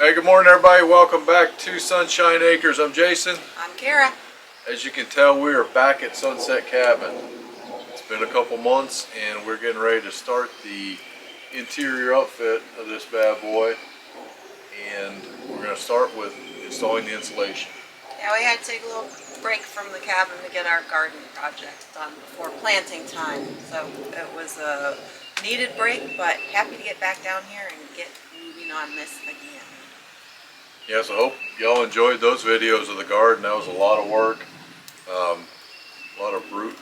Hey, good morning everybody. Welcome back to Sunshine Acres. I'm Jason. I'm Kara. As you can tell, we are back at Sunset Cabin. It's been a couple months and we're getting ready to start the interior upfit of this bad boy. And we're going to start with installing the insulation. Yeah, we had to take a little break from the cabin to get our garden project done before planting time. So it was a needed break, but happy to get back down here and get moving on this again. Yes, I hope y'all enjoyed those videos of the garden. That was a lot of work, a lot of brute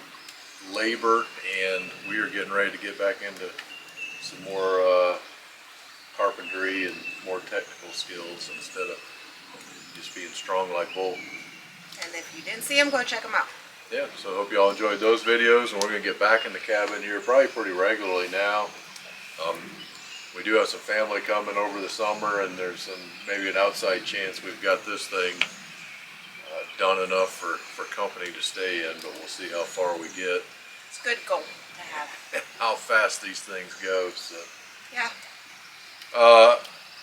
labor, and we are getting ready to get back into some more carpentry and more technical skills instead of just being strong like bull. And if you didn't see them, go check them out. Yeah, so I hope y'all enjoyed those videos, and we're going to get back in the cabin here probably pretty regularly now. We do have some family coming over the summer, and there's some maybe an outside chance we've got this thing done enough for company to stay in, but we'll see how far we get. It's a good goal to have. How fast these things go. So. Yeah.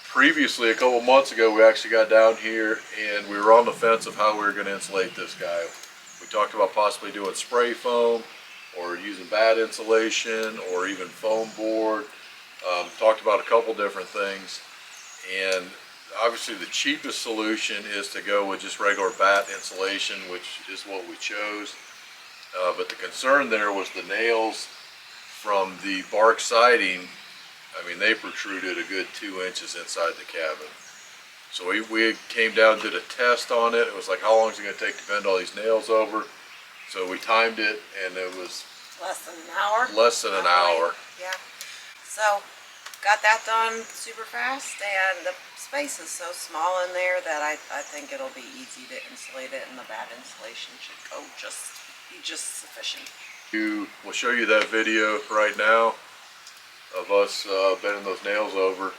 Previously, a couple months ago, we actually got down here and we were on the fence of how we were going to insulate this guy. We talked about possibly doing spray foam or using bat insulation or even foam board. Talked about a couple different things, and obviously the cheapest solution is to go with just regular bat insulation, which is what we chose. But the concern there was the nails from the bark siding. I mean, they protruded a good 2 inches inside the cabin. So we came down and did a test on it. It was like, how long is it going to take to bend all these nails over? So we timed it, and it was less than an hour. Less than an hour. Yeah. So got that done super fast, and the space is so small in there that I think it'll be easy to insulate it, and the bat insulation should be just sufficient. We'll show you that video right now of us bending those nails over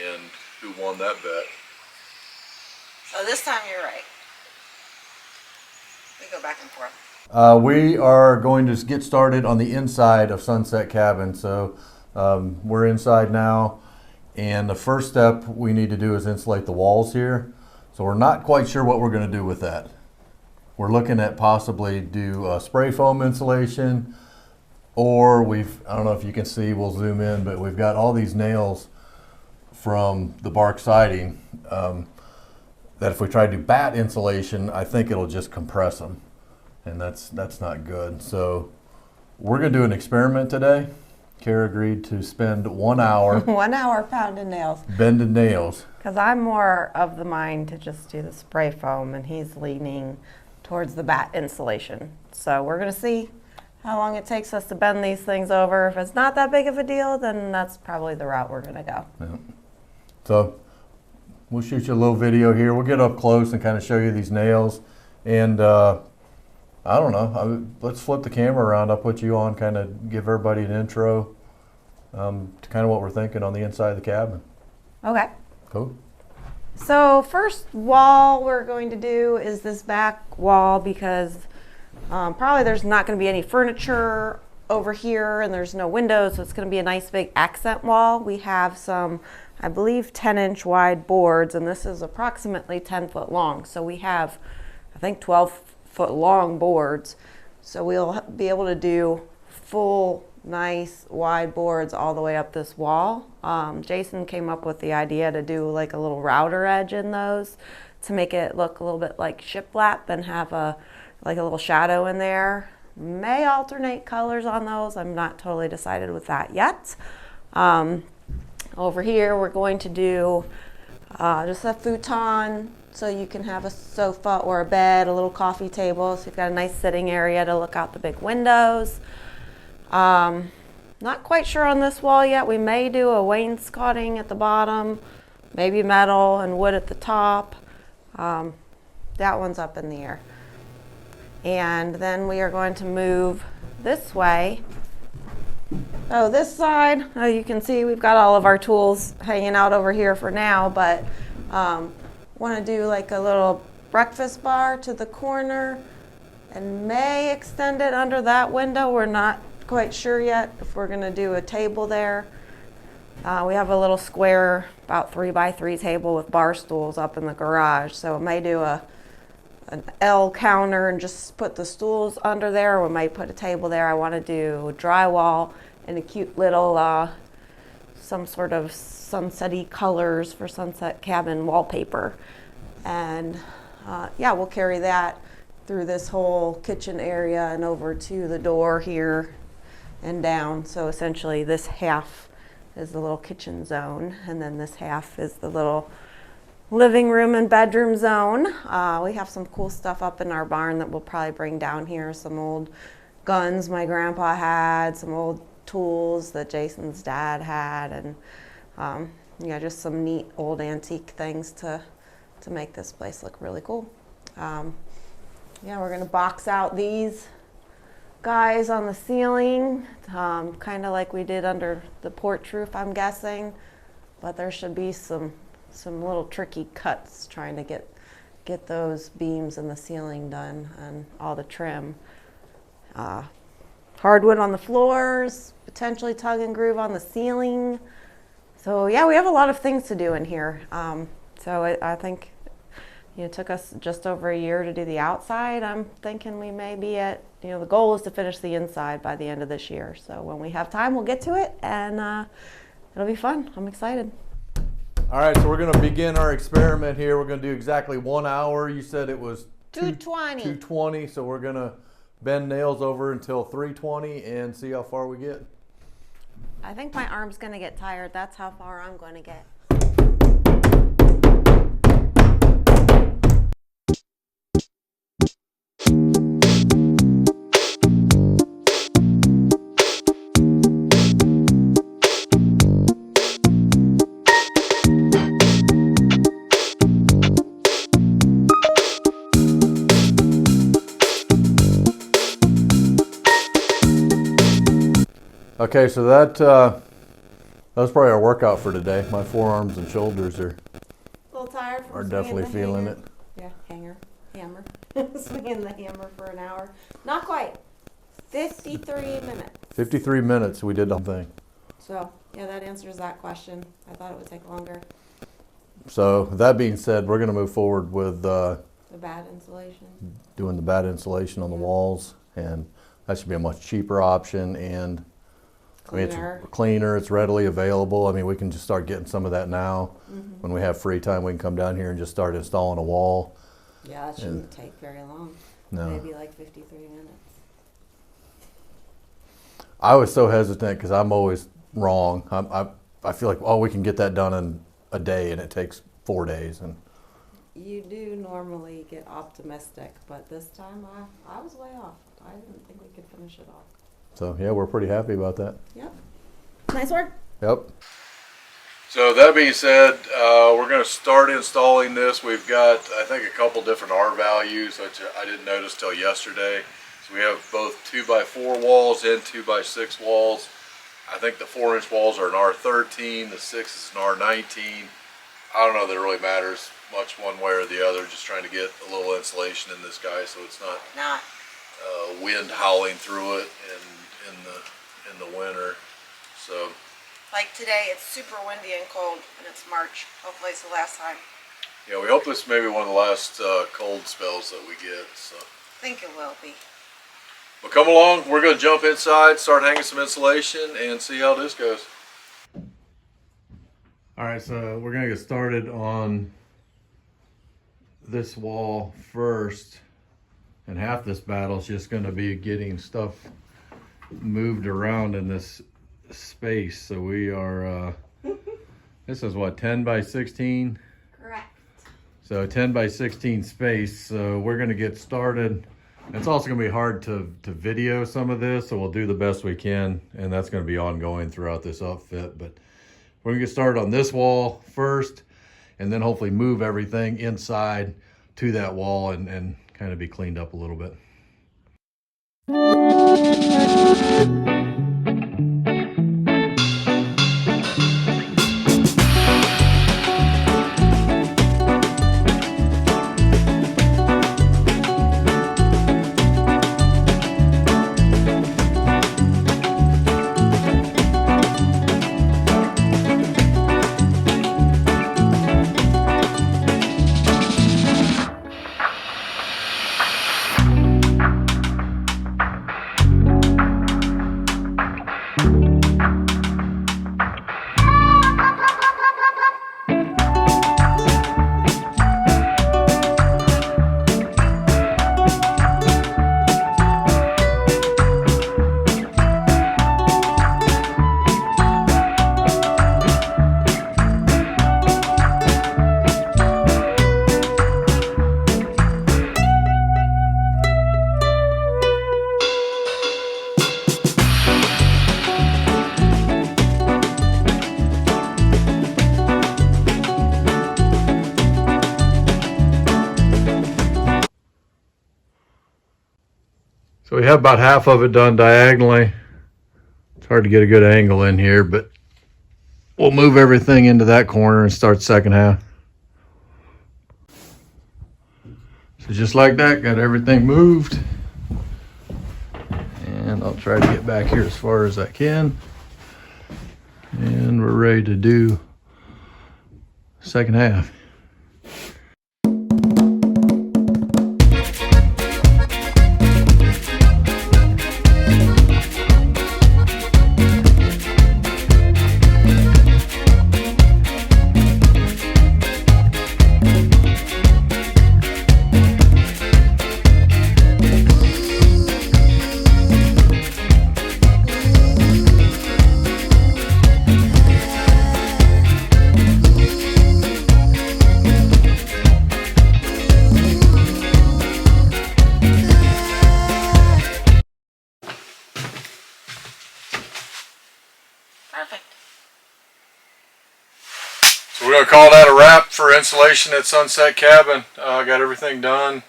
and who won that bet. So this time you're right. We go back and forth. We are going to get started on the inside of Sunset Cabin. So we're inside now, and the first step we need to do is insulate the walls here. So we're not quite sure what we're going to do with that. We're looking at possibly do spray foam insulation, or I don't know if you can see, we'll zoom in, but we've got all these nails from the bark siding that if we try to do bat insulation, I think it'll just compress them, and that's not good. So we're going to do an experiment today. Kara agreed to spend 1 hour 1 hour pounding nails, bending nails, because I'm more of the mind to just do the spray foam, and he's leaning towards the bat insulation. So we're going to see how long it takes us to bend these things over. If it's not that big of a deal, then that's probably the route we're going to go. Yeah. So we'll shoot you a little video here. We'll get up close and kind of show you these nails. And I don't know, let's flip the camera around. I'll put you on, kind of give everybody an intro to kind of what we're thinking on the inside of the cabin. Okay. Cool. So first wall we're going to do is this back wall, because probably there's not going to be any furniture over here, and there's no windows, so it's going to be a nice big accent wall. We have some, I believe, 10-inch wide boards, and this is approximately 10 foot long. So we have, I think, 12-foot long boards. So we'll be able to do full, nice, wide boards all the way up this wall. Jason came up with the idea to do like a little router edge in those to make it look a little bit like shiplap and have like a little shadow in there. May alternate colors on those. I'm not totally decided with that yet. Over here we're going to do just a futon, so you can have a sofa or a bed, a little coffee table, so you've got a nice sitting area to look out the big windows. Not quite sure on this wall yet. We may do a wainscoting at the bottom, maybe metal and wood at the top. That one's up in the air. And then we are going to move this way. Oh, this side, you can see we've got all of our tools hanging out over here for now, but want to do like a little breakfast bar to the corner and may extend it under that window. We're not quite sure yet if we're going to do a table there. We have a little square, about 3x3 table with bar stools up in the garage. So I may do an L counter and just put the stools under there, or we might put a table there. I want to do drywall and a cute little, some sort of sunset-y colors for sunset cabin wallpaper. And yeah, we'll carry that through this whole kitchen area and over to the door here and down. So essentially this half is the little kitchen zone, and then this half is the little living room and bedroom zone. We have some cool stuff up in our barn that we'll probably bring down here. Some old guns my grandpa had, some old tools that Jason's dad had, and yeah, just some neat old antique things to make this place look really cool. Yeah, we're gonna box out these guys on the ceiling, kind of like we did under the porch roof, I'm guessing, but there should be some little tricky cuts trying to get those beams in the ceiling done and all the trim. Hardwood on the floors, potentially tug and groove on the ceiling. So yeah, we have a lot of things to do in here. So I think it took us just over a year to do the outside. I'm thinking we may be at, the goal is to finish the inside by the end of this year. So when we have time, we'll get to it, and it'll be fun. I'm excited. All right, so we're going to begin our experiment here. We're going to do exactly 1 hour. You said it was 220. 220, so we're going to bend nails over until 320 and see how far we get. I think my arm's going to get tired. That's how far I'm going to get. Okay, so that was probably our workout for today. My forearms and shoulders are A little tired from are definitely feeling hanger. it. Yeah, hammer. Swinging the hammer for an hour. Not quite. 53 minutes. 53 minutes we did the whole thing. So, yeah, that answers that question. I thought it would take longer. So that being said, we're going to move forward with The bad insulation. doing the bad insulation on the walls, and that should be a much cheaper option, and Cleaner. it's cleaner, it's readily available. I mean, we can just start getting some of that now. Mm-hmm. When we have free time, we can come down here and just start installing a wall. Yeah, that shouldn't take very long. No. Maybe like 53 minutes. I was so hesitant because I'm always wrong. I feel like, oh, we can get that done in a day, and it takes 4 days. And You do normally get optimistic, but this time I was way off. I didn't think we could finish it off. so, yeah, we're pretty happy about that. Yep. Nice work. Yep. So that being said, we're going to start installing this. We've got, I think, a couple different R values, which I didn't notice till yesterday. So we have both 2x4 walls and 2x6 walls. I think the 4-inch walls are an R13, the 6 is an R19. I don't know that it really matters much one way or the other. Just trying to get a little insulation in this guy so it's not wind howling through it in the winter. So Like today, it's super windy and cold, and it's March. Hopefully it's the last time. yeah, we hope this may be one of the last cold spells that we get. So. I think it will be. Well, come along. We're going to jump inside, start hanging some insulation, and see how this goes. All right, so we're going to get started on this wall first. And half this battle is just going to be getting stuff moved around in this space. So we are, this is what, 10 by 16? Correct. So 10 by 16 space. So we're going to get started. It's also going to be hard to video some of this, so we'll do the best we can, and that's going to be ongoing throughout this upfit. But we're going to get started on this wall first, and then hopefully move everything inside to that wall and kind of be cleaned up a little bit. So we have about half of it done diagonally. It's hard to get a good angle in here, but we'll move everything into that corner and start the second half. So just like that, got everything moved. And I'll try to get back here as far as I can. And we're ready to do second half. Perfect. So we're going to call that a wrap for insulation at Sunset Cabin. Got everything done.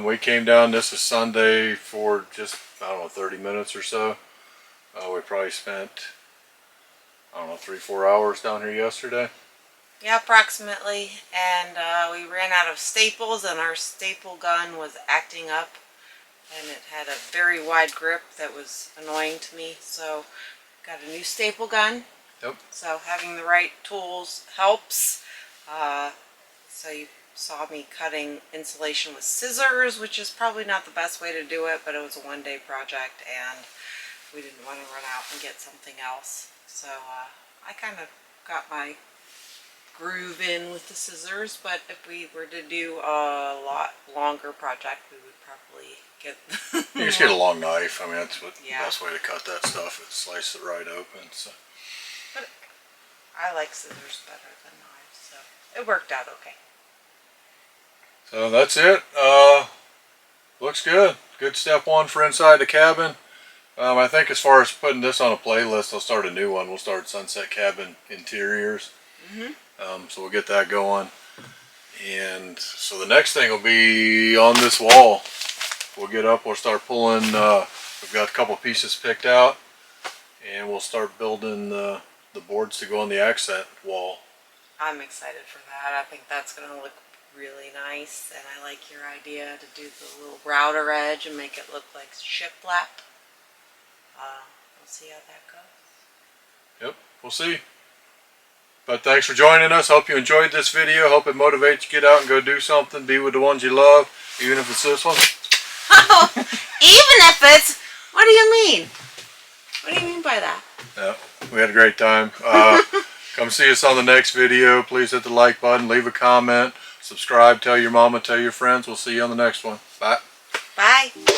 We came down, this is Sunday, for just, I don't know, 30 minutes or so. We probably spent, I don't know, 3-4 hours down here yesterday. Yeah, approximately. And we ran out of staples, and our staple gun was acting up. And it had a very wide grip that was annoying to me. So got a new staple gun. Yep. So having the right tools helps. So you saw me cutting insulation with scissors, which is probably not the best way to do it, but it was a one-day project and we didn't want to run out and get something else. So I kind of got my groove in with the scissors, but if we were to do a lot longer project, we would probably get You just get a long knife. I mean, that's what Yeah. the best way to cut that stuff is slice it right open. So. But I like scissors better than knives, so it worked out okay. So that's it. Looks good. Good step one for inside the cabin. I think as far as putting this on a playlist, I'll start a new one. We'll start Sunset Cabin Interiors. So we'll get that going. And so the next thing will be on this wall. We'll get up, we'll start pulling, we've got a couple pieces picked out. And we'll start building the boards to go on the accent wall. I'm excited for that. I think that's going to look really nice, and I like your idea to do the little router edge and make it look like shiplap. We'll see how that goes. Yep, we'll see. But thanks for joining us. Hope you enjoyed this video. Hope it motivates you to get out and go do something. Be with the ones you love, even if it's this one. Oh, even if it's, what do you mean? What do you mean by that? Yeah, we had a great time. Come see us on the next video. Please hit the like button, leave a comment, subscribe, tell your mama, tell your friends. We'll see you on the next one. Bye. Bye.